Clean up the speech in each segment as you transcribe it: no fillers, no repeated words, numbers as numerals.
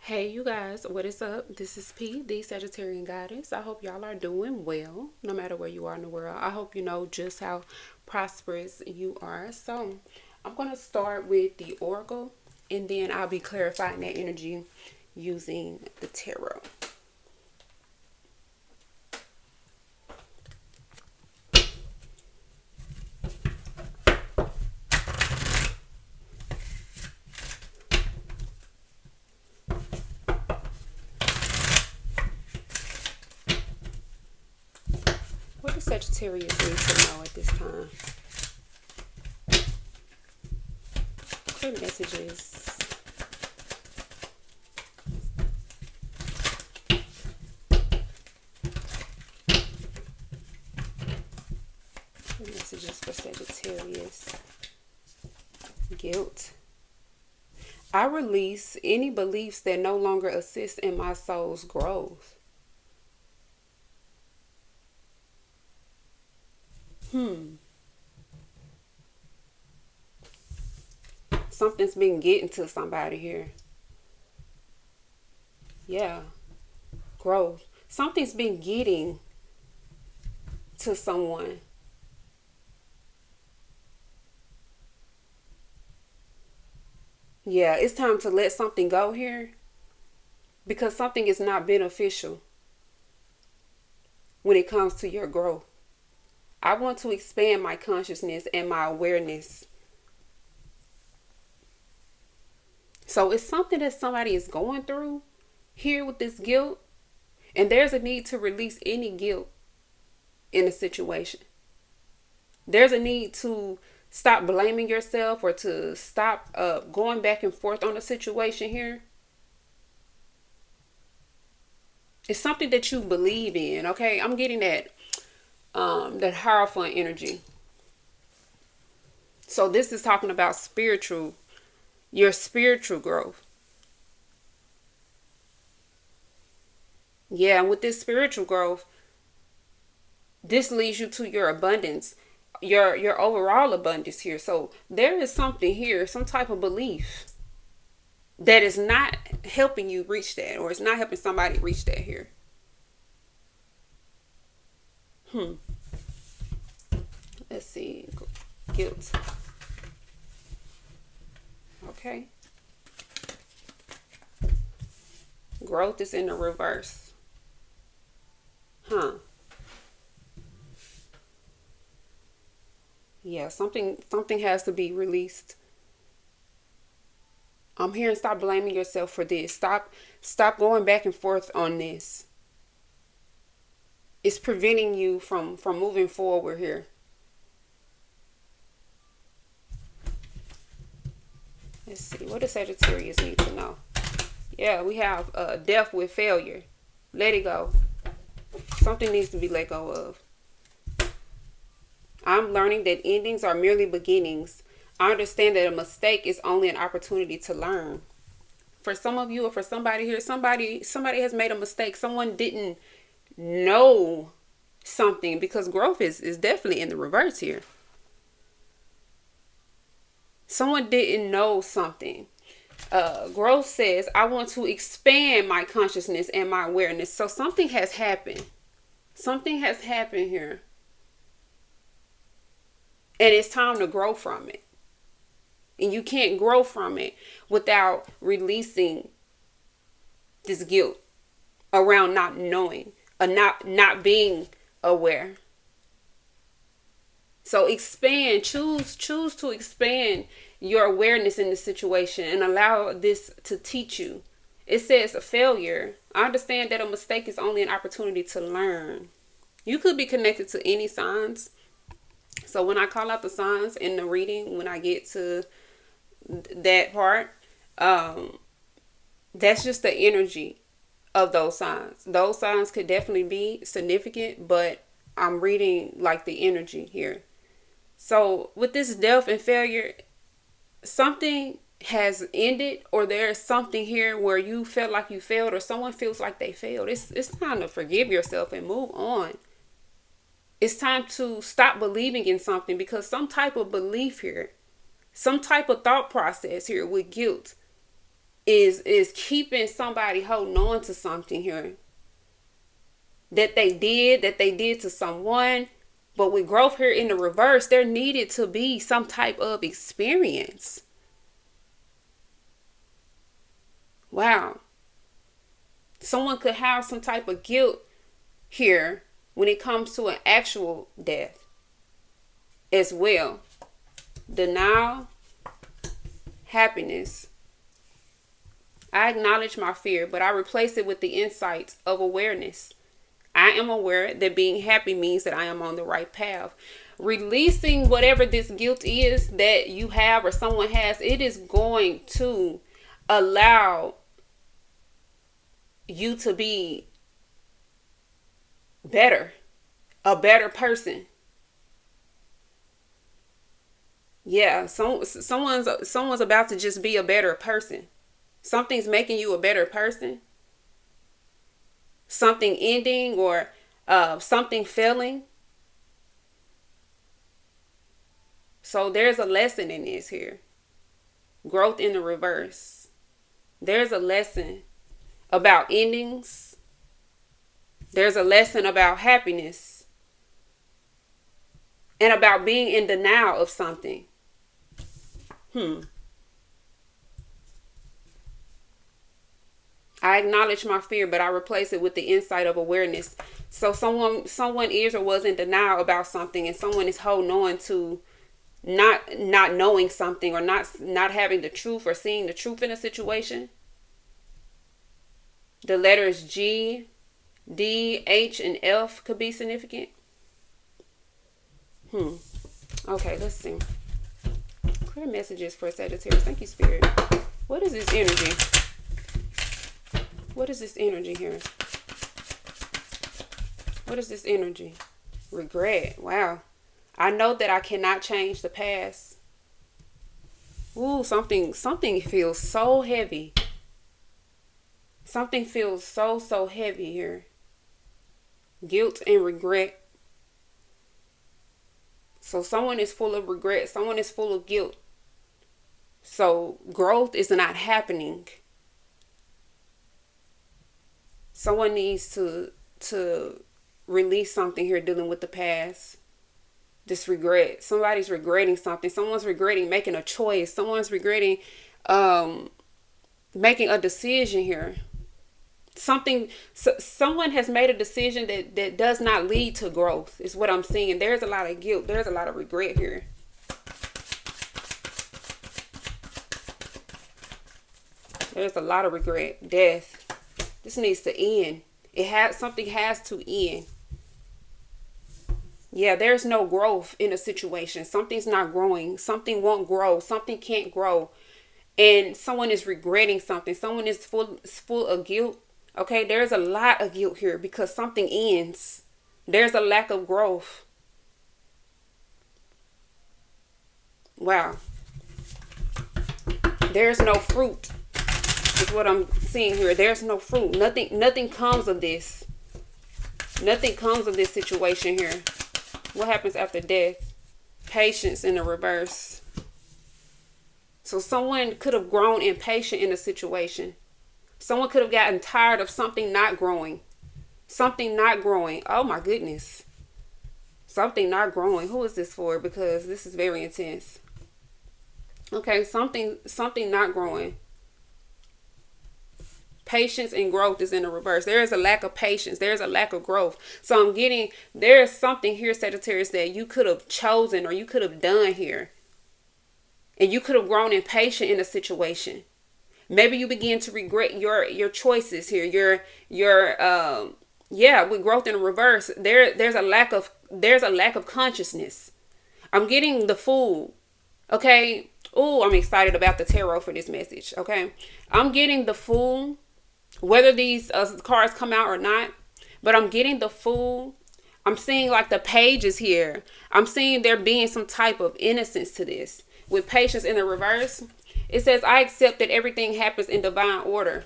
Hey you guys, what is up? This is P, the Sagittarian Goddess. I hope y'all are doing well, no matter where you are in the world. I hope you know just how prosperous you are. So, I'm going to start with the Oracle, and then I'll be clarifying that energy using the Tarot. What does Sagittarius need to know at this time? Clear messages. Clear messages for Sagittarius. Guilt. I release any beliefs that no longer assist in my soul's growth. Something's been getting to somebody here. Yeah, growth. Something's been getting to someone. Yeah, it's time to let something go here because something is not beneficial when it comes to your growth. I want to expand my consciousness and my awareness. So it's something that somebody is going through here with this guilt, and there's a need to release any guilt in a situation. There's a need to stop blaming yourself or to stop going back and forth on a situation here. It's something that you believe in, okay? I'm getting that Hierophant energy. So this is talking about your spiritual growth. Yeah, and with this spiritual growth, this leads you to your abundance, your overall abundance here. So there is something here, some type of belief that is not helping you reach that, or it's not helping somebody reach that here. Let's see. Guilt. Okay. Growth is in the reverse. Huh. Yeah, something has to be released. I'm hearing stop blaming yourself for this. Stop going back and forth on this. It's preventing you from moving forward here. Let's see. What does Sagittarius need to know? Yeah, we have death with failure. Let it go. Something needs to be let go of. I'm learning that endings are merely beginnings. I understand that a mistake is only an opportunity to learn. For some of you, or for somebody here, somebody has made a mistake. Someone didn't know something, because growth is definitely in the reverse here. Someone didn't know something. Growth says, I want to expand my consciousness and my awareness. So something has happened. Something has happened here. And it's time to grow from it. And you can't grow from it without releasing this guilt around not knowing, or not being aware. So expand, choose to expand your awareness in the situation and allow this to teach you. It says a failure. I understand that a mistake is only an opportunity to learn. You could be connected to any signs. So when I call out the signs in the reading, when I get to that part, that's just the energy of those signs. Those signs could definitely be significant, but I'm reading like the energy here. So with this death and failure, something has ended, or there's something here where you felt like you failed, or someone feels like they failed. It's time to forgive yourself and move on. It's time to stop believing in something, because some type of belief here, some type of thought process here with guilt is keeping somebody holding on to something here that they did to someone. But with growth here in the reverse, there needed to be some type of experience. Wow. Someone could have some type of guilt here when it comes to an actual death as well. Denial, happiness. I acknowledge my fear, but I replace it with the insight of awareness. I am aware that being happy means that I am on the right path. Releasing whatever this guilt is that you have or someone has, it is going to allow you to be better, a better person. Yeah, someone's about to just be a better person. Something's making you a better person. Something ending or something failing. So there's a lesson in this here. Growth in the reverse. There's a lesson about endings. There's a lesson about happiness. And about being in denial of something. I acknowledge my fear, but I replace it with the insight of awareness. So someone is or was in denial about something, and someone is holding on to not knowing something, or not having the truth or seeing the truth in a situation. The letters G, D, H, and F could be significant. Okay, let's see. Clear messages for Sagittarius. Thank you, Spirit. What is this energy? What is this energy here? What is this energy? Regret. Wow. I know that I cannot change the past. Ooh, something feels so heavy. Something feels so heavy here. Guilt and regret. So someone is full of regret. Someone is full of guilt. So growth is not happening. Someone needs to release something here dealing with the past. This regret. Somebody's regretting something. Someone's regretting making a choice. Someone's regretting making a decision here. Someone has made a decision that does not lead to growth, is what I'm seeing. There's a lot of guilt. There's a lot of regret here. There's a lot of regret. Death. This needs to end. Something has to end. Yeah, there's no growth in a situation. Something's not growing. Something won't grow. Something can't grow. And someone is regretting something. Someone is full of guilt. Okay, there's a lot of guilt here because something ends. There's a lack of growth. Wow. There's no fruit. Is what I'm seeing here. There's no fruit. Nothing comes of this. Nothing comes of this situation here. What happens after death? Patience in the reverse. So someone could have grown impatient in a situation. Someone could have gotten tired of something not growing. Something not growing. Oh my goodness. Something not growing. Who is this for? Because this is very intense. Okay, something not growing. Patience and growth is in the reverse. There is a lack of patience. There's a lack of growth. So I'm getting, there is something here, Sagittarius, that you could have chosen or you could have done here. And you could have grown impatient in a situation. Maybe you begin to regret your choices here. With growth in the reverse, there's a lack of consciousness. I'm getting the Fool. Okay. Oh, I'm excited about the tarot for this message. Okay. I'm getting the Fool. Whether these cards come out or not, but I'm getting the Fool. I'm seeing like the pages here. I'm seeing there being some type of innocence to this. With patience in the reverse, it says, I accept that everything happens in divine order.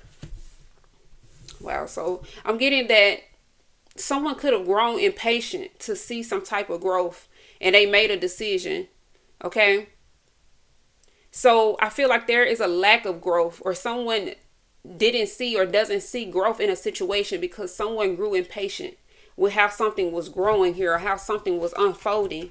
Wow. So I'm getting that someone could have grown impatient to see some type of growth and they made a decision. Okay. So I feel like there is a lack of growth, or someone didn't see or doesn't see growth in a situation because someone grew impatient with how something was growing here or how something was unfolding.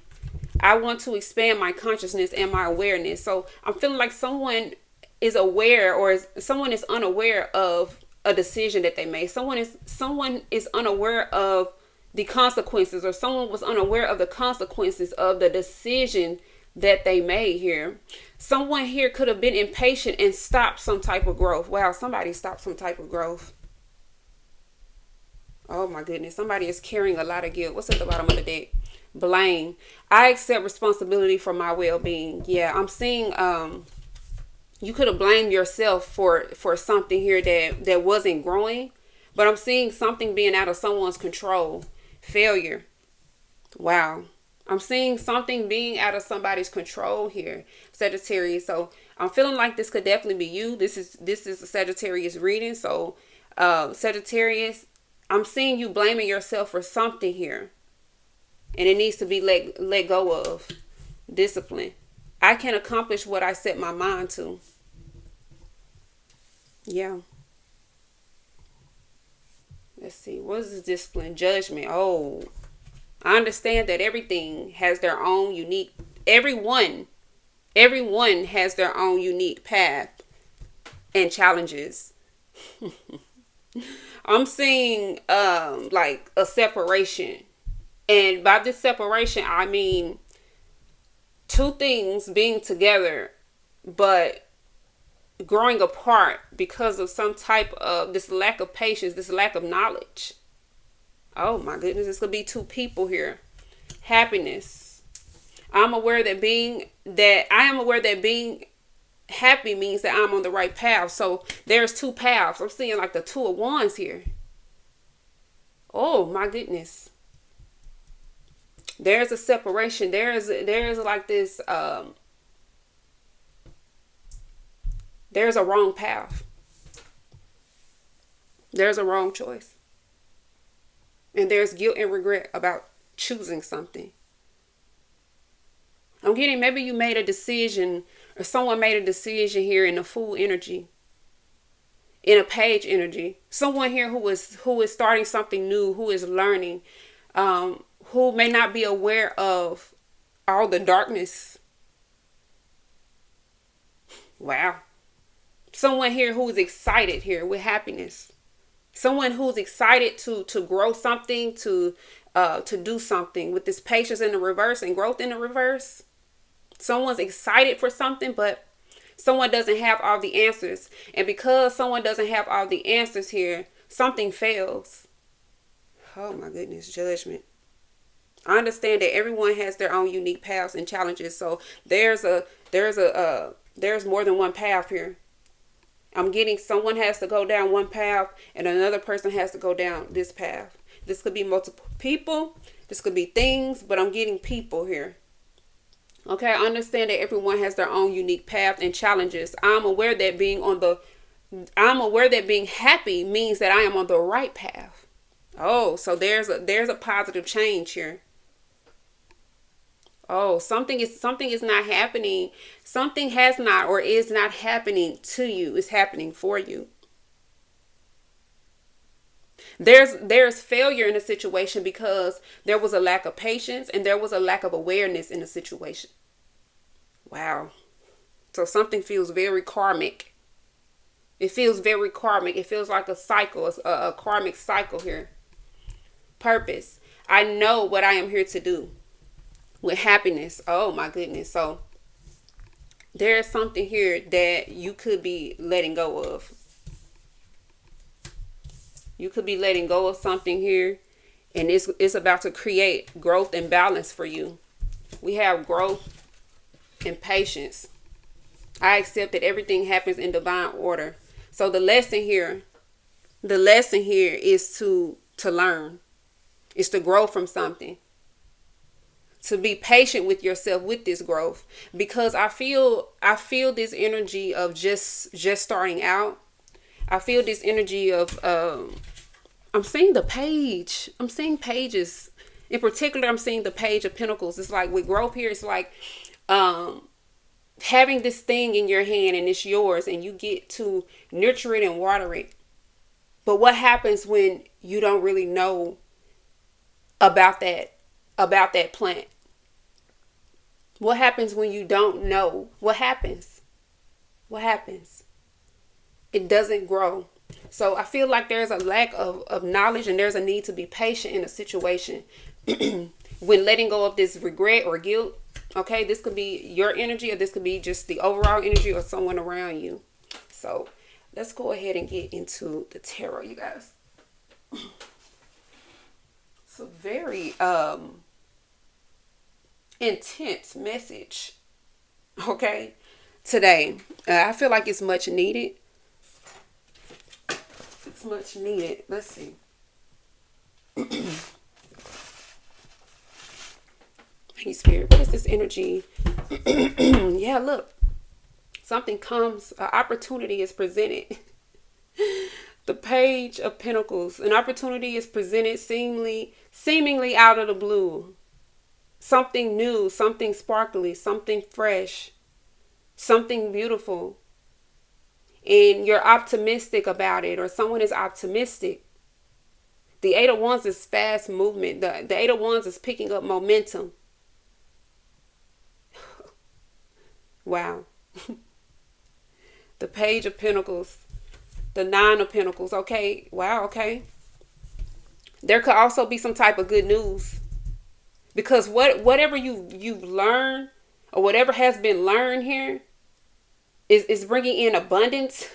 I want to expand my consciousness and my awareness. So I'm feeling like someone is aware, or someone is unaware of a decision that they made. Someone is unaware of the consequences, or someone was unaware of the consequences of the decision that they made here. Someone here could have been impatient and stopped some type of growth. Wow, somebody stopped some type of growth. Oh my goodness, somebody is carrying a lot of guilt. What's at the bottom of the deck? Blame. I accept responsibility for my well-being. Yeah, I'm seeing you could have blamed yourself for something here that wasn't growing, but I'm seeing something being out of someone's control. Failure. Wow. I'm seeing something being out of somebody's control here, Sagittarius. So I'm feeling like this could definitely be you. This is a Sagittarius reading. So Sagittarius, I'm seeing you blaming yourself for something here, and it needs to be let go of. Discipline. I can accomplish what I set my mind to. Yeah. Let's see. What is this discipline? Judgment. Oh, I understand that everything has their own unique. Everyone has their own unique path and challenges. I'm seeing like a separation, and by this separation I mean two things being together but growing apart because of some type of this lack of patience, this lack of knowledge. Oh my goodness, this could be two people here. Happiness. I am aware that being happy means that I'm on the right path. So there's two paths. I'm seeing like the two of wands here. Oh my goodness. There's a separation. There's like this there's a wrong path. There's a wrong choice. And there's guilt and regret about choosing something. I'm getting, maybe you made a decision, or someone made a decision here in the Fool energy, in a Page energy. Someone here who is starting something new, who is learning, who may not be aware of all the darkness. Wow. Someone here who is excited here with happiness. Someone who's excited to grow something, to do something with this patience in the reverse and growth in the reverse. Someone's excited for something, but someone doesn't have all the answers. And because someone doesn't have all the answers here, something fails. Oh my goodness, judgment. I understand that everyone has their own unique paths and challenges. So there's more than one path here. I'm getting someone has to go down one path and another person has to go down this path. This could be multiple people. This could be things, but I'm getting people here. Okay, I understand that everyone has their own unique path and challenges. I'm aware that being happy means that I am on the right path. Oh, so there's a positive change here. Oh, something is not happening. Something has not or is not happening to you. It's happening for you. There's failure in a situation because there was a lack of patience and there was a lack of awareness in the situation. Wow. So something feels very karmic. It feels very karmic. It feels like a cycle, a karmic cycle here. Purpose. I know what I am here to do. With happiness. Oh my goodness. So there's something here that you could be letting go of. You could be letting go of something here, and it's about to create growth and balance for you. We have growth and patience. I accept that everything happens in divine order. So the lesson here is to learn. It's to grow from something. To be patient with yourself with this growth, because I feel this energy of just starting out. I feel this energy of I'm seeing the page. I'm seeing pages. In particular, I'm seeing the Page of Pentacles. It's like with growth here, it's like having this thing in your hand and it's yours and you get to nurture it and water it. But what happens when you don't really know about that plant? What happens when you don't know? What happens? What happens? It doesn't grow. So I feel like there's a lack of knowledge, and there's a need to be patient in a situation when letting go of this regret or guilt. Okay, this could be your energy, or this could be just the overall energy or someone around you. So let's go ahead and get into the tarot, you guys. It's a very intense message, okay, today. I feel like it's much needed. It's much needed. Let's see. Hey, Spirit, what is this energy? Yeah, look. Something comes, an opportunity is presented. The Page of Pentacles. An opportunity is presented seemingly out of the blue. Something new, something sparkly, something fresh, something beautiful. And you're optimistic about it, or someone is optimistic. The Eight of Wands is fast movement. The Eight of Wands is picking up momentum. Wow. The Page of Pentacles. The Nine of Pentacles. Okay. Wow. Okay. There could also be some type of good news. Because whatever you've learned, or whatever has been learned here, is bringing in abundance.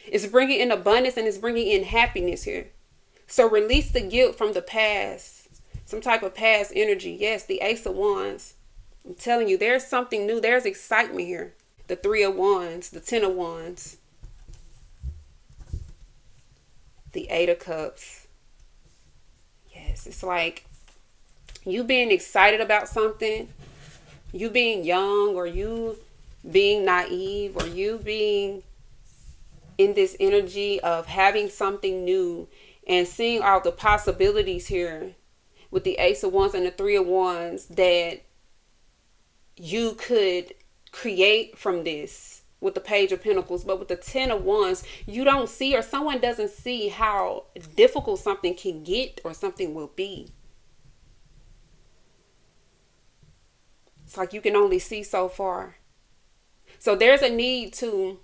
It's bringing in abundance, and it's bringing in happiness here. So release the guilt from the past. Some type of past energy. Yes, the Ace of Wands. I'm telling you, there's something new. There's excitement here. The Three of Wands. The Ten of Wands. The Eight of Cups. Yes, it's like you being excited about something. You being young, or you being naive, or you being in this energy of having something new and seeing all the possibilities here with the Ace of Wands and the Three of Wands that you could create from this with the Page of Pentacles. But with the Ten of Wands, you don't see, or someone doesn't see how difficult something can get or something will be. It's like you can only see so far. So there's a need to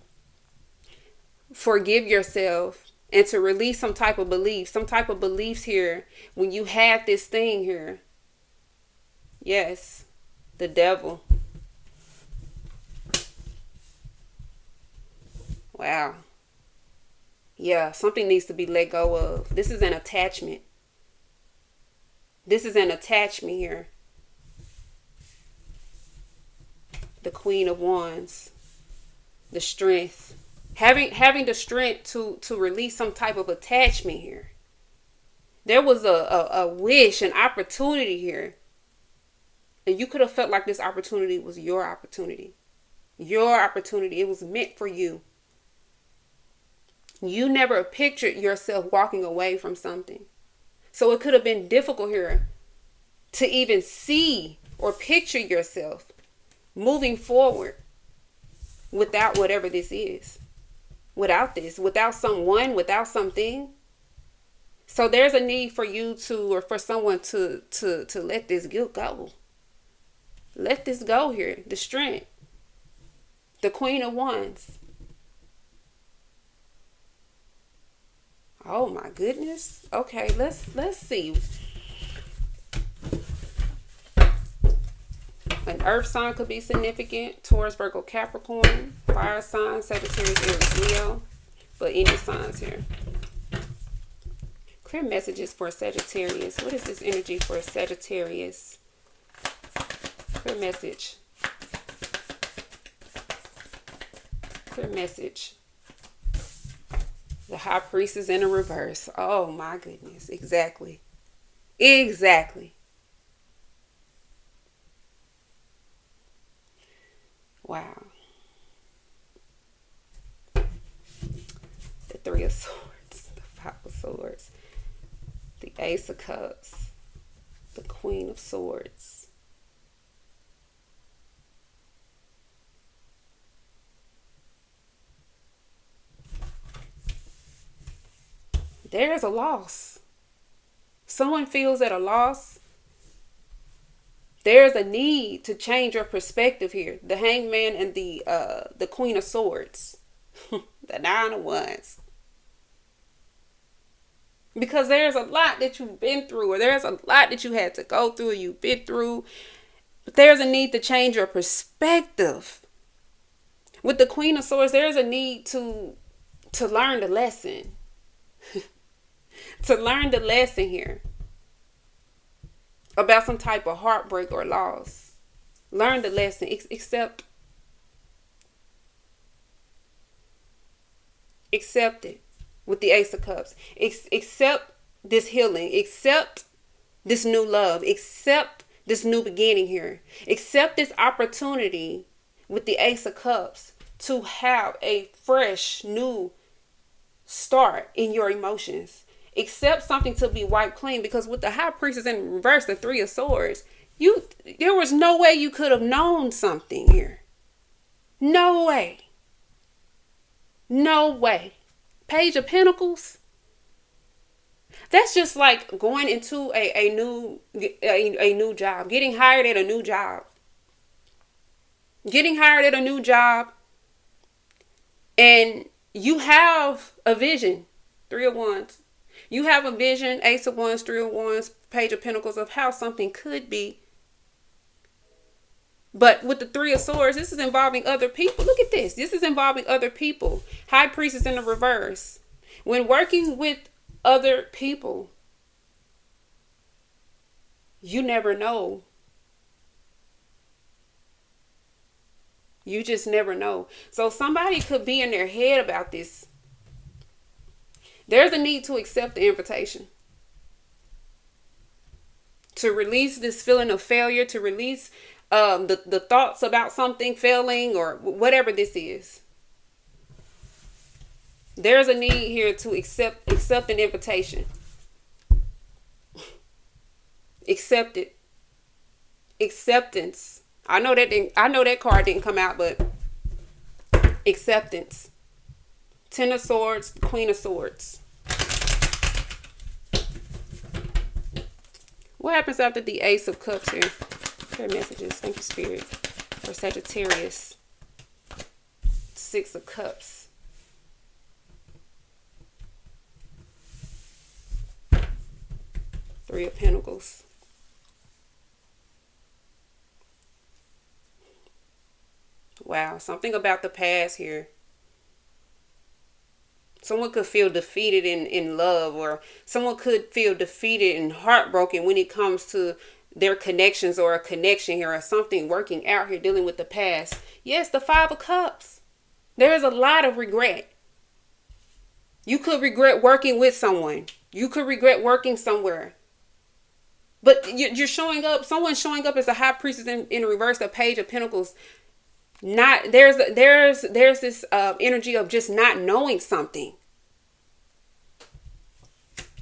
forgive yourself and to release some type of beliefs here when you have this thing here. Yes, the Devil. Wow. Yeah, something needs to be let go of. This is an attachment. This is an attachment here. The Queen of Wands. The strength. Having the strength to release some type of attachment here. There was a wish, an opportunity here. And you could have felt like this opportunity was your opportunity. Your opportunity. It was meant for you. You never pictured yourself walking away from something. So it could have been difficult here to even see or picture yourself moving forward without whatever this is. Without this, without someone, without something. So there's a need for you to, or for someone to let this guilt go. Let this go here. The strength. The Queen of Wands. Oh my goodness. Okay, let's see. An earth sign could be significant. Taurus, Virgo, Capricorn. Fire sign, Sagittarius, Aries, Leo. But any signs here. Clear messages for Sagittarius. What is this energy for Sagittarius? Clear message. Clear message. The High Priestess in a reverse. Oh my goodness. Exactly. Exactly. Wow. The Three of Swords. The Five of Swords. The Ace of Cups. The Queen of Swords. There's a loss. Someone feels at a loss. There's a need to change your perspective here. The Hangman and the Queen of Swords. The Nine of Wands. Because there's a lot that you've been through, or there's a lot that you had to go through, you've been through. But there's a need to change your perspective. With the Queen of Swords, there's a need to learn the lesson. To learn the lesson here. About some type of heartbreak or loss. Learn the lesson. Accept it. With the Ace of Cups. Accept this healing. Accept this new love. Accept this new beginning here. Accept this opportunity with the Ace of Cups to have a fresh new start in your emotions. Accept something to be wiped clean, because with the High Priestess in reverse, the Three of Swords, there was no way you could have known something here. No way. No way. Page of Pentacles. That's just like going into a new job. Getting hired at a new job. Getting hired at a new job. And you have a vision. Three of Wands. You have a vision. Ace of Wands, Three of Wands, Page of Pentacles, of how something could be. But with the Three of Swords, this is involving other people. Look at this. This is involving other people. High Priestess in the reverse. When working with other people, you never know. You just never know. So somebody could be in their head about this. There's a need to accept the invitation. To release this feeling of failure, to release the thoughts about something failing, or whatever this is. There's a need here to accept an invitation. Accept it. Acceptance. I know that card didn't come out, but acceptance. Ten of Swords, Queen of Swords. What happens after the Ace of Cups here? Prayer messages. Thank you, Spirit. For Sagittarius. Six of Cups. Three of Pentacles. Wow, something about the past here. Someone could feel defeated in love, or someone could feel defeated and heartbroken when it comes to their connections, or a connection here, or something working out here, dealing with the past. Yes, the Five of Cups. There's a lot of regret. You could regret working with someone. You could regret working somewhere. But you're showing up, someone's showing up as a High Priestess in reverse, the Page of Pentacles. Not there's this energy of just not knowing something.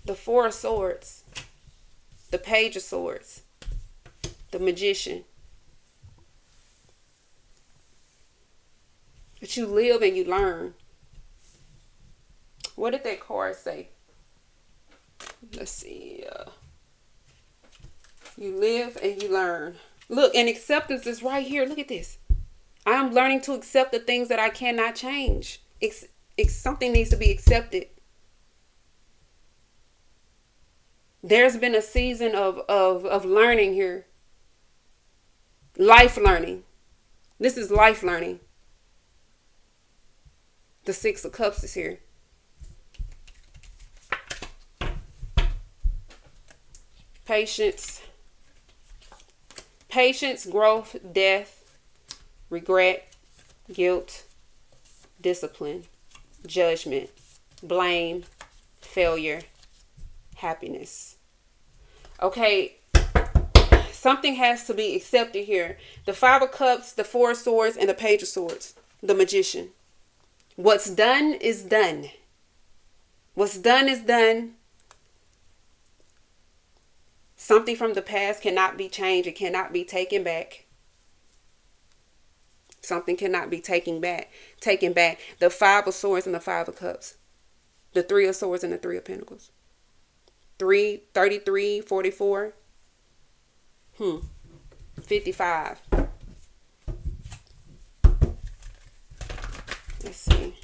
The Four of Swords, the Page of Swords, the Magician. But you live and you learn. What did that card say? Let's see. You live and you learn. Look, and acceptance is right here. Look at this. I'm learning to accept the things that I cannot change. Something needs to be accepted. There's been a season of learning here. Life learning. This is life learning. The Six of Cups is here. Patience. Patience, growth, death, regret, guilt, discipline, judgment, blame, failure, happiness. Okay, something has to be accepted here. The Five of Cups, the Four of Swords, and the Page of Swords, the Magician. What's done is done. What's done is done. Something from the past cannot be changed. It cannot be taken back. Something cannot be taken back. The Five of Swords and the Five of Cups. The Three of Swords and the Three of Pentacles. 3, 33, 44. 55. Let's see.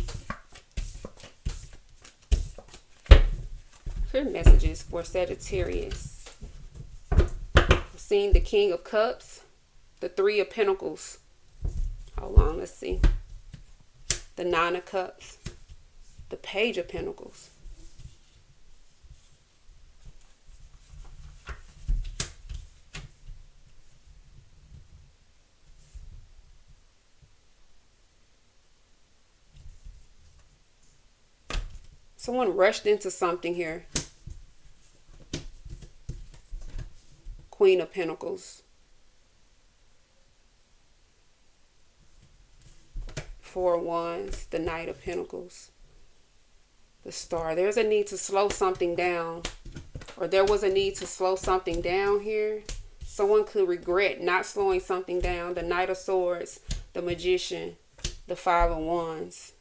Clear messages for Sagittarius. I'm seeing the King of Cups. The Three of Pentacles. Hold on, let's see. The Nine of Cups. The Page of Pentacles. Someone rushed into something here. Queen of Pentacles. Four of Wands. The Knight of Pentacles. The Star. There's a need to slow something down. Or there was a need to slow something down here. Someone could regret not slowing something down. The Knight of Swords. The Magician. The Five of Wands.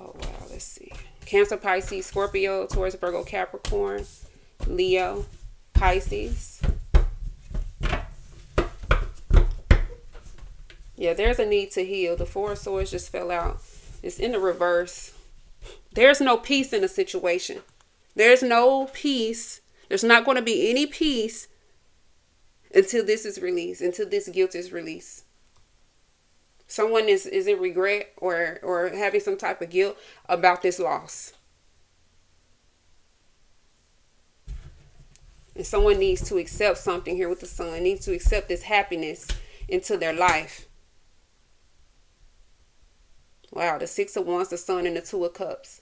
Oh, wow. Let's see. Cancer, Pisces, Scorpio, Taurus, Virgo, Capricorn, Leo, Pisces. Yeah, there's a need to heal. The Four of Swords just fell out. It's in the reverse. There's no peace in the situation. There's no peace. There's not going to be any peace until this is released, until this guilt is released. Someone is in regret or having some type of guilt about this loss. And someone needs to accept something here with the Sun. Needs to accept this happiness into their life. Wow, the Six of Wands, the Sun, and the Two of Cups.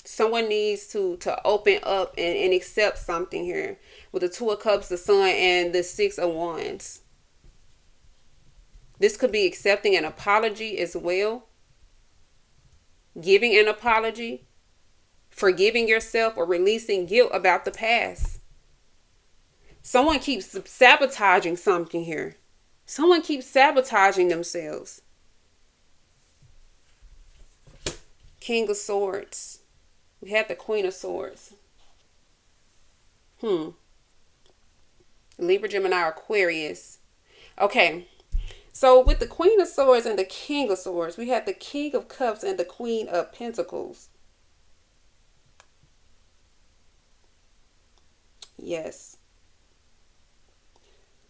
Someone needs to open up and accept something here. With the Two of Cups, the Sun, and the Six of Wands. This could be accepting an apology as well. Giving an apology. Forgiving yourself or releasing guilt about the past. Someone keeps sabotaging something here. Someone keeps sabotaging themselves. King of Swords. We had the Queen of Swords. Libra, Gemini, Aquarius. Okay. So with the Queen of Swords and the King of Swords, we had the King of Cups and the Queen of Pentacles. Yes.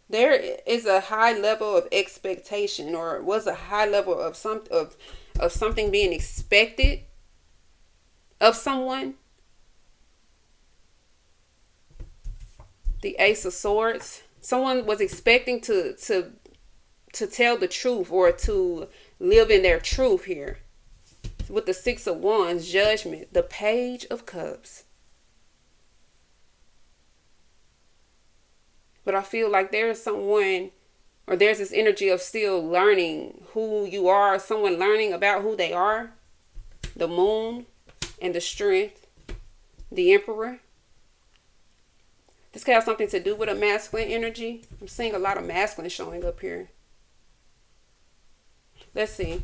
There is a high level of expectation, or was a high level of something being expected of someone. The Ace of Swords. Someone was expecting to tell the truth or to live in their truth here. With the Six of Wands, Judgment, the Page of Cups. But I feel like there is someone, or there's this energy of still learning who you are. Someone learning about who they are. The Moon and the Strength. The Emperor. This could have something to do with a masculine energy. I'm seeing a lot of masculine showing up here. Let's see.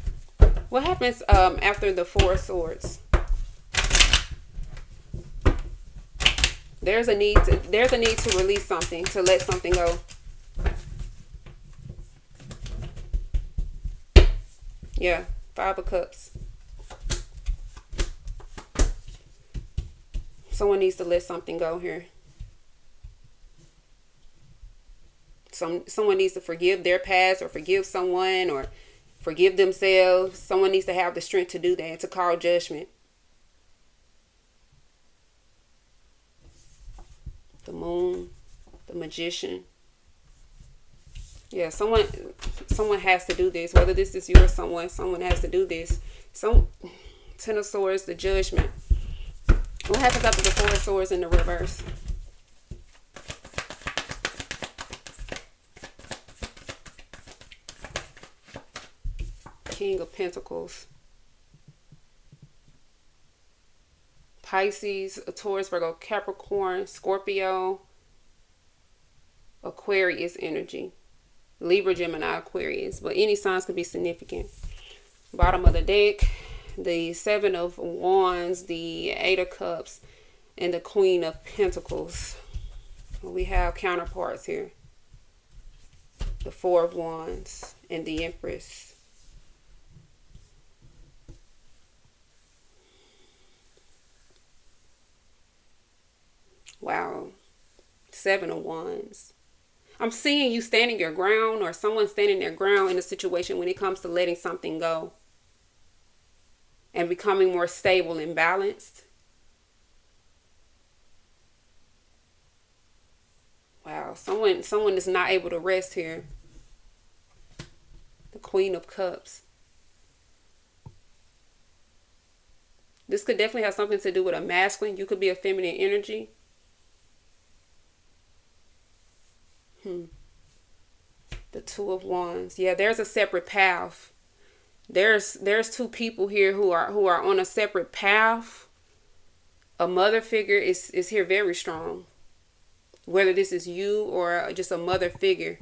What happens after the Four of Swords? There's a need to release something, to let something go. Yeah, Five of Cups. Someone needs to let something go here. Someone needs to forgive their past, or forgive someone, or forgive themselves. Someone needs to have the strength to do that, to call judgment. The Moon, the Magician. Yeah, someone has to do this. Whether this is you or someone has to do this. Ten of Swords, the Judgment. What happens after the Four of Swords in the reverse? King of Pentacles. Pisces, Taurus, Virgo, Capricorn, Scorpio, Aquarius energy. Libra, Gemini, Aquarius. But any signs could be significant. Bottom of the deck. the Seven of Wands, the Eight of Cups, and the Queen of Pentacles. We have counterparts here. The Four of Wands and the Empress. Wow. Seven of Wands. I'm seeing you standing your ground, or someone standing their ground in a situation when it comes to letting something go and becoming more stable and balanced. Wow, someone is not able to rest here. The Queen of Cups. This could definitely have something to do with a masculine. You could be a feminine energy. The Two of Wands. Yeah, there's a separate path. There's two people here who are on a separate path. A mother figure is here very strong. Whether this is you or just a mother figure.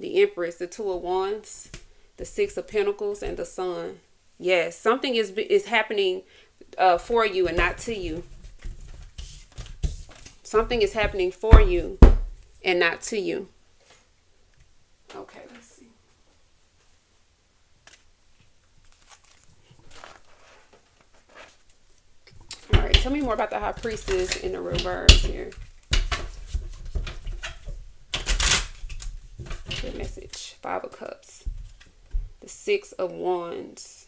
The Empress, the Two of Wands, the Six of Pentacles, and the Sun. Yes, something is happening for you and not to you. Something is happening for you and not to you. Okay, let's see. All right, tell me more about the High Priestess in the reverse here. Good message. Five of Cups. The Six of Wands.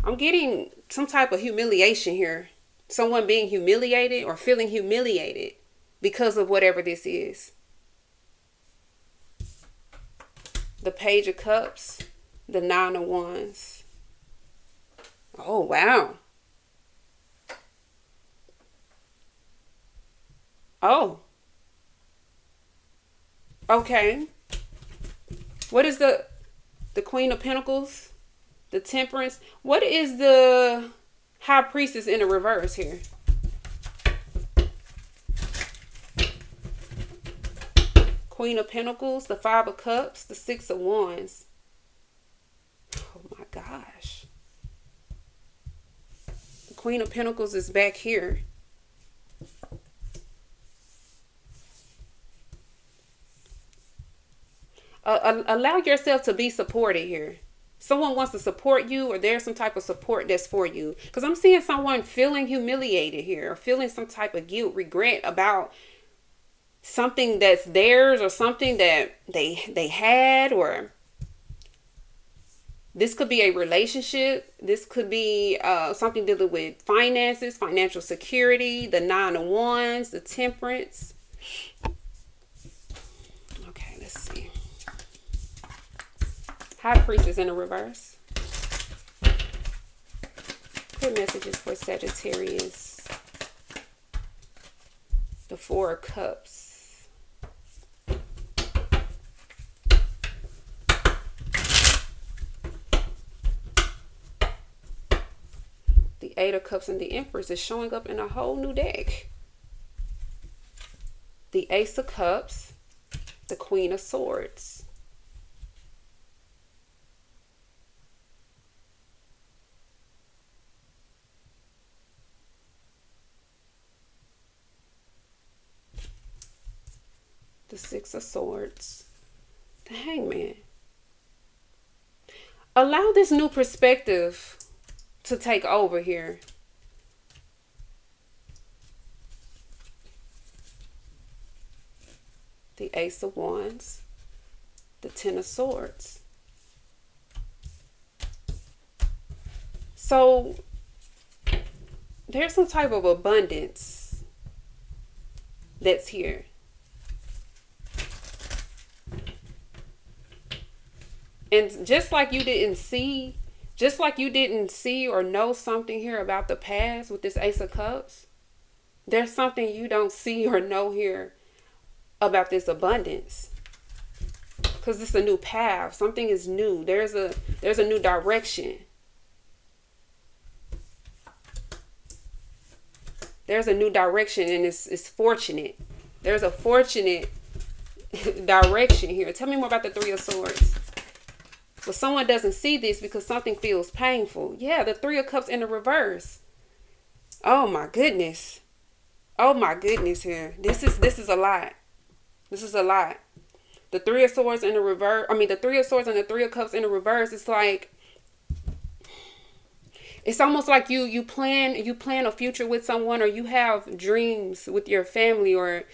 I'm getting some type of humiliation here. Someone being humiliated or feeling humiliated because of whatever this is. The Page of Cups. The Nine of Wands. Oh, wow. Oh. Okay. What is the Queen of Pentacles? The Temperance. What is the High Priestess in the reverse here? Queen of Pentacles, the Five of Cups, the Six of Wands. Oh my gosh. The Queen of Pentacles is back here. Allow yourself to be supported here. Someone wants to support you, or there's some type of support that's for you. Because I'm seeing someone feeling humiliated here, or feeling some type of guilt, regret about something that's theirs, or something that they had, or this could be a relationship. This could be something dealing with finances, financial security, the Nine of Wands, the Temperance. Okay, let's see. High Priestess in the reverse. Good messages for Sagittarius. The Four of Cups. The Eight of Cups and the Empress is showing up in a whole new deck. The Ace of Cups. The Queen of Swords. The Six of Swords. The Hangman. Allow this new perspective to take over here. The Ace of Wands. The Ten of Swords. So there's some type of abundance that's here. And just like you didn't see or know something here about the past with this Ace of Cups, there's something you don't see or know here about this abundance. Because it's a new path. Something is new. There's a new direction. There's a new direction, and it's fortunate. There's a fortunate direction here. Tell me more about the Three of Swords. But someone doesn't see this because something feels painful. Yeah, the Three of Cups in the reverse. Oh my goodness. Oh my goodness here. This is a lot. This is a lot. The Three of Swords in the reverse. I mean, the Three of Swords and the Three of Cups in the reverse. It's like, it's almost like you plan a future with someone, or you have dreams with your family, or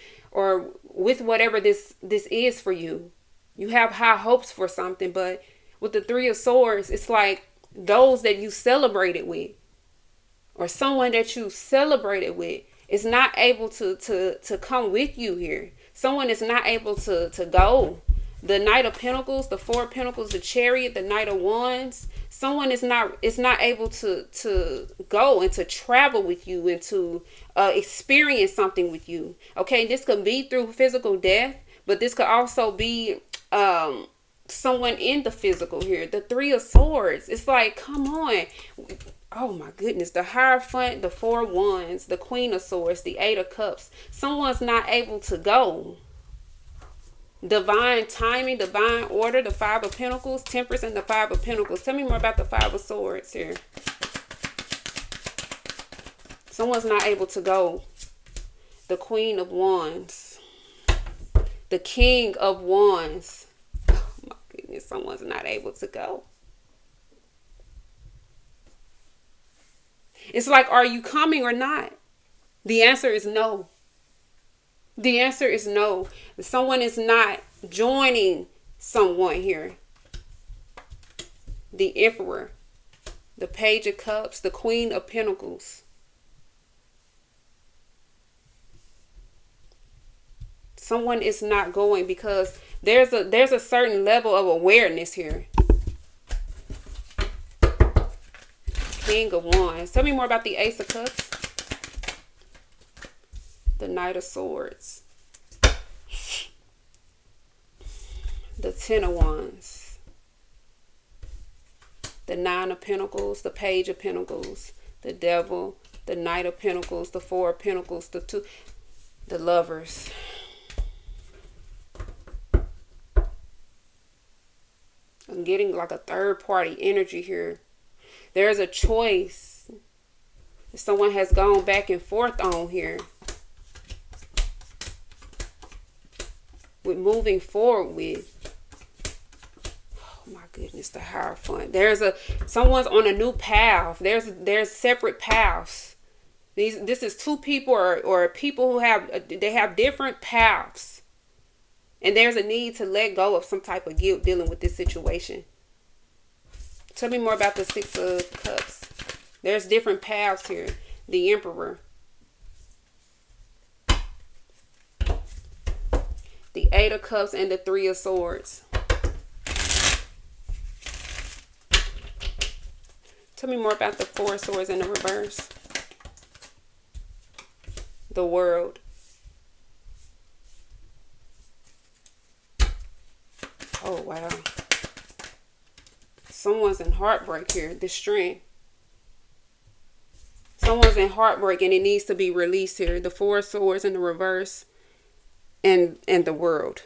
with whatever this is for you. You have high hopes for something, but with the Three of Swords, it's like those that you celebrated with, or someone that you celebrated with, is not able to come with you here. Someone is not able to go. The Knight of Pentacles, the Four of Pentacles, the Chariot, the Knight of Wands. Someone is not able to go and to travel with you and to experience something with you. Okay, this could be through physical death, but this could also be someone in the physical here. The Three of Swords. It's like, come on. Oh my goodness. The Hierophant, the Four of Wands, the Queen of Swords, the Eight of Cups. Someone's not able to go. Divine timing, divine order, the Five of Pentacles, Temperance, and the Five of Pentacles. Tell me more about the Five of Swords here. Someone's not able to go. The Queen of Wands. The King of Wands. Oh my goodness, someone's not able to go. It's like, are you coming or not? The answer is no. The answer is no. Someone is not joining someone here. The Emperor, the Page of Cups, the Queen of Pentacles. Someone is not going because there's a certain level of awareness here. King of Wands. Tell me more about the Ace of Cups. The Knight of Swords. The Ten of Wands. The Nine of Pentacles. The Page of Pentacles. The Devil. The Knight of Pentacles. The Four of Pentacles. The Lovers. I'm getting like a third party energy here. There's a choice that someone has gone back and forth on here. With moving forward with. Oh my goodness, the Hierophant. Someone's on a new path. There's separate paths. This is two people or people who have different paths. And there's a need to let go of some type of guilt dealing with this situation. Tell me more about the Six of Cups. There's different paths here. The Emperor. The Eight of Cups and the Three of Swords. Tell me more about the Four of Swords in the reverse. The World. Oh, wow. Someone's in heartbreak here. The Strength. Someone's in heartbreak and it needs to be released here. The Four of Swords in the reverse. And the World.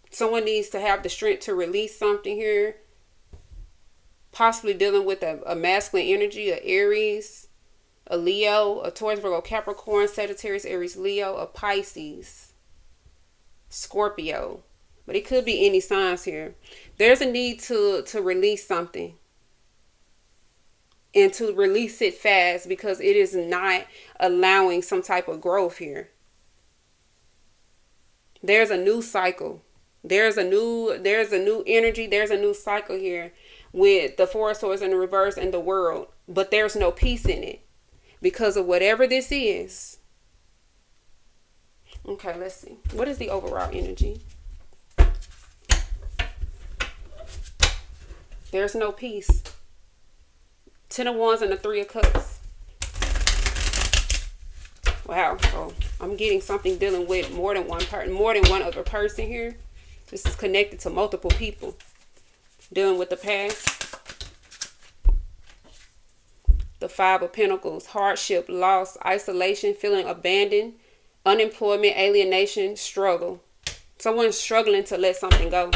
Someone needs to have the strength to release something here. Possibly dealing with a masculine energy, a Aries, a Leo, a Taurus, Virgo, Capricorn, Sagittarius, Aries, Leo, a Pisces, Scorpio. But it could be any signs here. There's a need to release something. And to release it fast because it is not allowing some type of growth here. There's a new cycle. There's a new energy. There's a new cycle here with the Four of Swords in the reverse and the World. But there's no peace in it because of whatever this is. Okay, let's see. What is the overall energy? There's no peace. Ten of Wands and the Three of Cups. Wow. So I'm getting something dealing with more than one other person here. This is connected to multiple people. Dealing with the past. The Five of Pentacles. Hardship, loss, isolation, feeling abandoned, unemployment, alienation, struggle. Someone's struggling to let something go.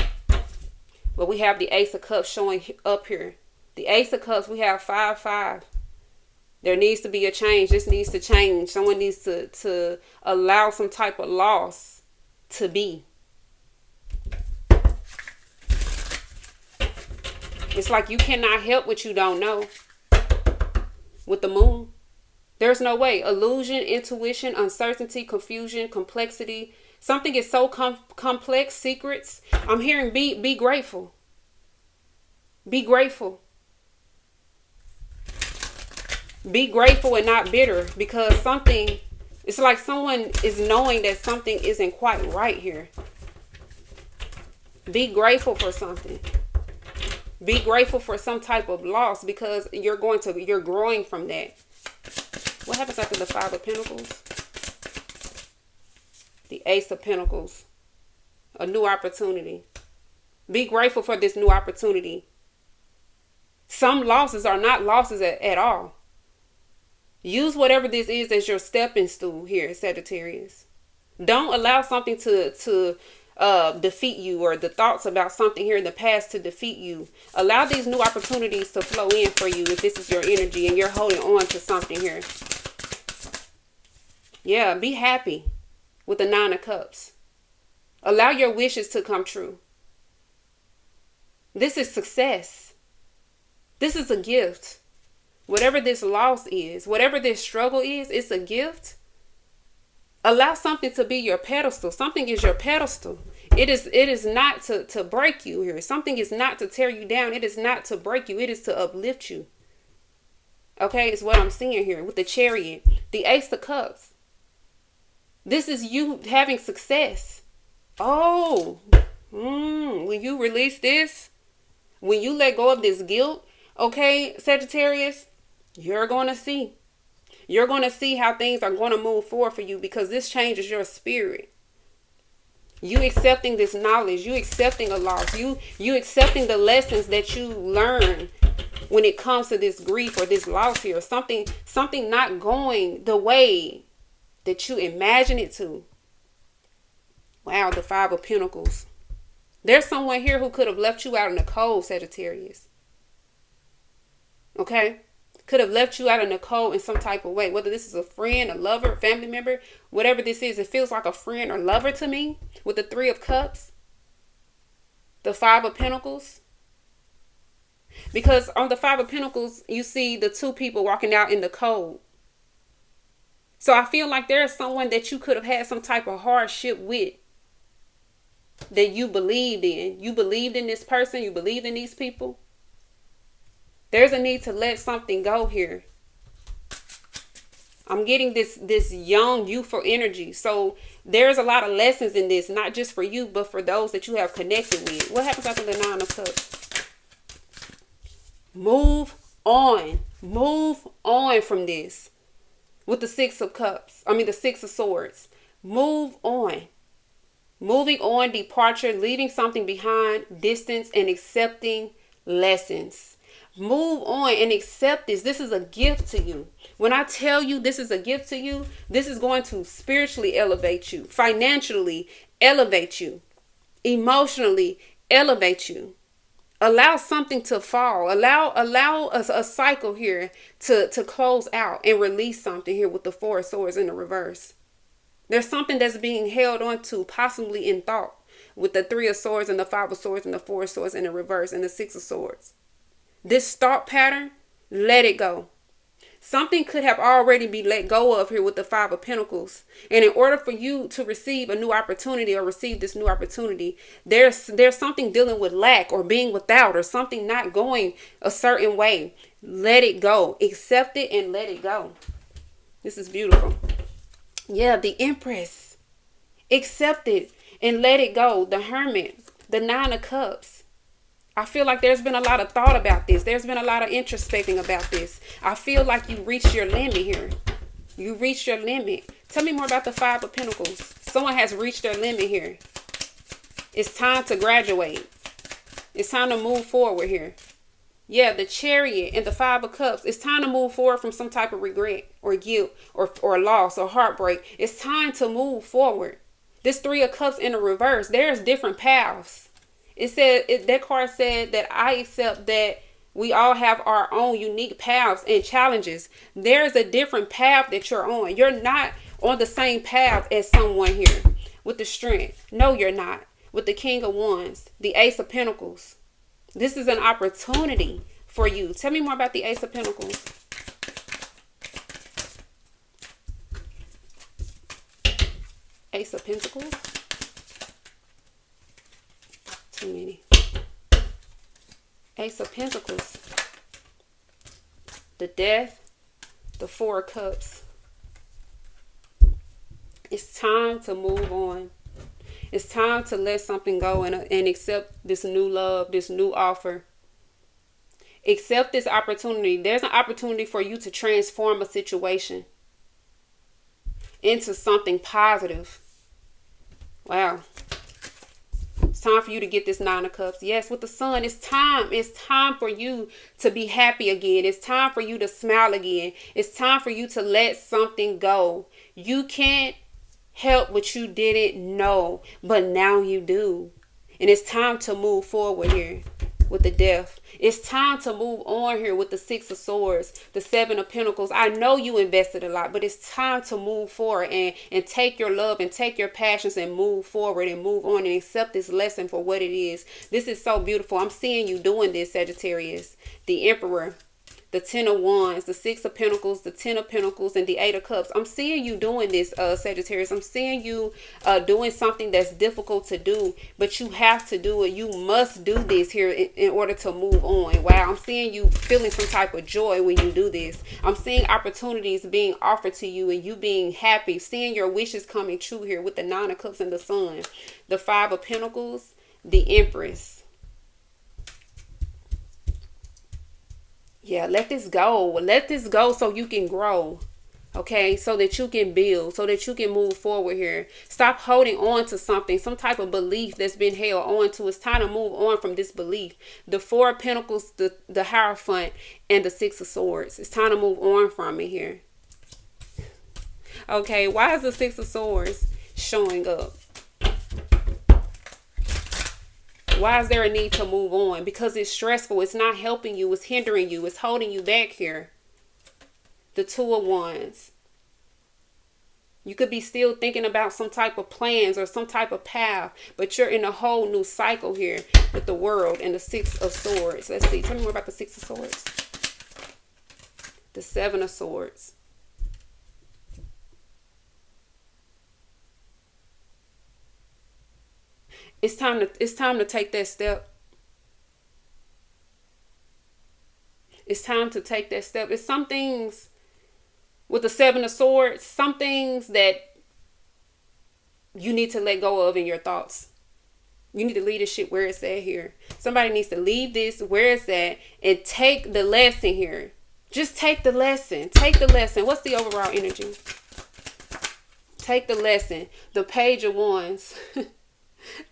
But we have the Ace of Cups showing up here. The Ace of Cups, we have 5, 5. There needs to be a change. This needs to change. Someone needs to allow some type of loss to be. It's like you cannot help what you don't know. With the Moon, there's no way. Illusion, intuition, uncertainty, confusion, complexity. Something is so complex. Secrets. I'm hearing be grateful. Be grateful. Be grateful and not bitter, because something, it's like someone is knowing that something isn't quite right here. Be grateful for something. Be grateful for some type of loss, because you're growing from that. What happens after the 5 of Pentacles? The Ace of Pentacles. A new opportunity. Be grateful for this new opportunity. Some losses are not losses at all. Use whatever this is as your stepping stool here, Sagittarius. Don't allow something to defeat you, or the thoughts about something here in the past to defeat you. Allow these new opportunities to flow in for you if this is your energy and you're holding on to something here. Yeah, be happy with the 9 of Cups. Allow your wishes to come true. This is success. This is a gift. Whatever this loss is, whatever this struggle is, it's a gift. Allow something to be your pedestal. Something is your pedestal. It is not to break you here. Something is not to tear you down. It is not to break you. It is to uplift you. Okay, it's what I'm seeing here with the Chariot. The Ace of Cups. This is you having success. Oh, when you release this, when you let go of this guilt, okay, Sagittarius, you're going to see. You're going to see how things are going to move forward for you, because this changes your spirit. You accepting this knowledge, you accepting a loss, you accepting the lessons that you learn when it comes to this grief or this loss here. Something not going the way that you imagine it to. Wow, the 5 of Pentacles. There's someone here who could have left you out in the cold, Sagittarius. Okay? Could have left you out in the cold in some type of way. Whether this is a friend, a lover, family member, whatever this is, it feels like a friend or lover to me. With the 3 of Cups, the 5 of Pentacles. Because on the 5 of Pentacles, you see the 2 people walking out in the cold. So I feel like there's someone that you could have had some type of hardship with, that you believed in. You believed in this person. You believed in these people. There's a need to let something go here. I'm getting this young, youthful energy. So there's a lot of lessons in this, not just for you, but for those that you have connected with. What happens after the 9 of Cups? Move on. Move on from this. With the 6 of Cups. The 6 of Swords. Move on. Moving on, departure, leaving something behind, distance, and accepting lessons. Move on and accept this. This is a gift to you. When I tell you this is a gift to you, this is going to spiritually elevate you, financially elevate you, emotionally elevate you. Allow something to fall. Allow a cycle here to close out and release something here with the 4 of Swords in the reverse. There's something that's being held on to, possibly in thought, with the 3 of Swords and the 5 of Swords and the 4 of Swords in the reverse and the 6 of Swords. This thought pattern, let it go. Something could have already been let go of here with the 5 of Pentacles. And in order for you to receive a new opportunity or receive this new opportunity, there's something dealing with lack or being without or something not going a certain way. Let it go. Accept it and let it go. This is beautiful. Yeah, the Empress. Accept it and let it go. The Hermit. The 9 of Cups. I feel like there's been a lot of thought about this. There's been a lot of introspecting about this. I feel like you reached your limit here. You reached your limit. Tell me more about the 5 of Pentacles. Someone has reached their limit here. It's time to graduate. It's time to move forward here. Yeah, the Chariot and the 5 of Cups. It's time to move forward from some type of regret or guilt or loss or heartbreak. It's time to move forward. This 3 of Cups in the reverse. There's different paths. That card said that I accept that we all have our own unique paths and challenges. There's a different path that you're on. You're not on the same path as someone here with the strength. No, you're not. With the King of Wands, the Ace of Pentacles. This is an opportunity for you. Tell me more about the Ace of Pentacles. Ace of Pentacles. Too many. Ace of Pentacles. The Death. The Four of Cups. It's time to move on. It's time to let something go and accept this new love, this new offer. Accept this opportunity. There's an opportunity for you to transform a situation into something positive. Wow. It's time for you to get this Nine of Cups. Yes, with the Sun, it's time. It's time for you to be happy again. It's time for you to smile again. It's time for you to let something go. You can't help what you didn't know, but now you do. And it's time to move forward here with the Death. It's time to move on here with the Six of Swords, the Seven of Pentacles. I know you invested a lot, but it's time to move forward and take your love and take your passions and move forward and move on and accept this lesson for what it is. This is so beautiful. I'm seeing you doing this, Sagittarius. The Emperor, the Ten of Wands, the Six of Pentacles, the Ten of Pentacles, and the Eight of Cups. I'm seeing you doing this, Sagittarius. I'm seeing you doing something that's difficult to do, but you have to do it. You must do this here in order to move on. Wow, I'm seeing you feeling some type of joy when you do this. I'm seeing opportunities being offered to you and you being happy, seeing your wishes coming true here with the Nine of Cups and the Sun, the Five of Pentacles, the Empress. Yeah, let this go. Let this go so you can grow. Okay, so that you can build, so that you can move forward here. Stop holding on to something, some type of belief that's been held on to. It's time to move on from this belief. The Four of Pentacles, the Hierophant, and the Six of Swords. It's time to move on from it here. Okay, why is the Six of Swords showing up? Why is there a need to move on? Because it's stressful. It's not helping you. It's hindering you. It's holding you back here. The Two of Wands. You could be still thinking about some type of plans or some type of path, but you're in a whole new cycle here with the World and the Six of Swords. Let's see. Tell me more about the Six of Swords. The Seven of Swords. It's time to take that step. It's time to take that step. It's some things with the Seven of Swords, some things that you need to let go of in your thoughts. You need to leave this shit where it's at here. Somebody needs to leave this where it's at and take the lesson here. Just take the lesson. Take the lesson. What's the overall energy? Take the lesson. The Page of Wands.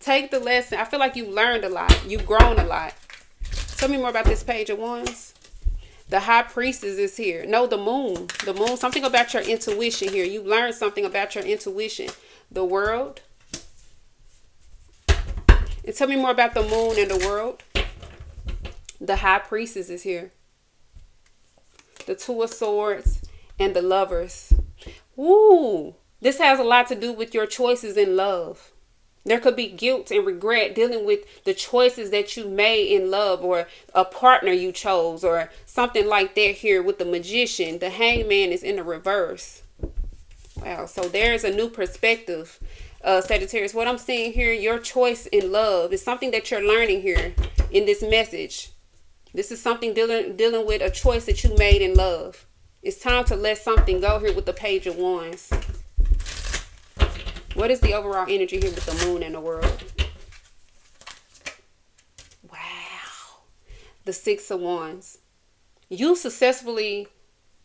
Take the lesson. I feel like you've learned a lot. You've grown a lot. Tell me more about this Page of Wands. The High Priestess is here. No, the Moon. The Moon. Something about your intuition here. You've learned something about your intuition. The World. And tell me more about the Moon and the World. The High Priestess is here. The Two of Swords and the Lovers. Ooh. This has a lot to do with your choices in love. There could be guilt and regret dealing with the choices that you made in love, or a partner you chose, or something like that here with the Magician. The Hangman is in the reverse. Wow. So there's a new perspective, Sagittarius. What I'm seeing here, your choice in love is something that you're learning here in this message. This is something dealing with a choice that you made in love. It's time to let something go here with the Page of Wands. What is the overall energy here with the Moon and the World? Wow. The Six of Wands. You successfully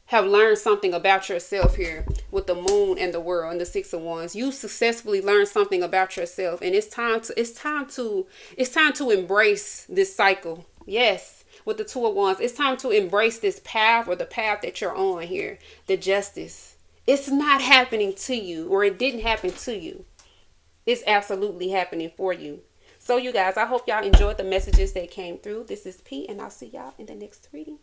have learned something about yourself here with the Moon and the World and the Six of Wands. You successfully learned something about yourself, and it's time to embrace this cycle. Yes, with the Two of Wands, it's time to embrace this path, or the path that you're on here, the Justice. It's not happening to you, or it didn't happen to you. It's absolutely happening for you. So you guys, I hope y'all enjoyed the messages that came through. This is P, and I'll see y'all in the next reading.